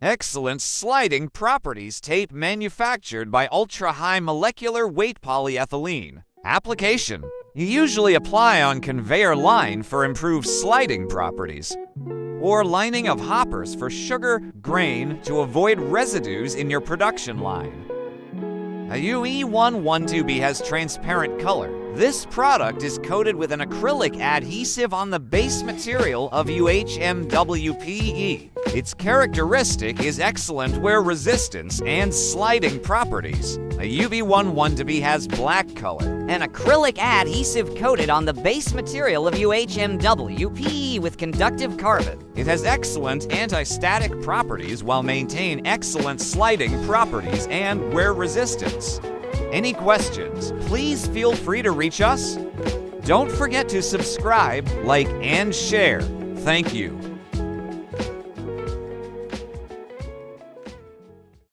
Excellent sliding properties tape manufactured by ultra-high molecular weight polyethylene. Application. You usually apply on conveyor line for improved sliding properties, or lining of hoppers for sugar, grain to avoid residues in your production line. A UE112B has transparent color. This product is coated with an acrylic adhesive on the base material of UHMW-PE. Its characteristic is excellent wear resistance and sliding properties. A UV112B has black color. An acrylic adhesive coated on the base material of UHMW-PE with conductive carbon. It has excellent anti-static properties while maintaining excellent sliding properties and wear resistance. Any questions, please feel free to reach us. Don't forget to subscribe, like, and share. Thank you.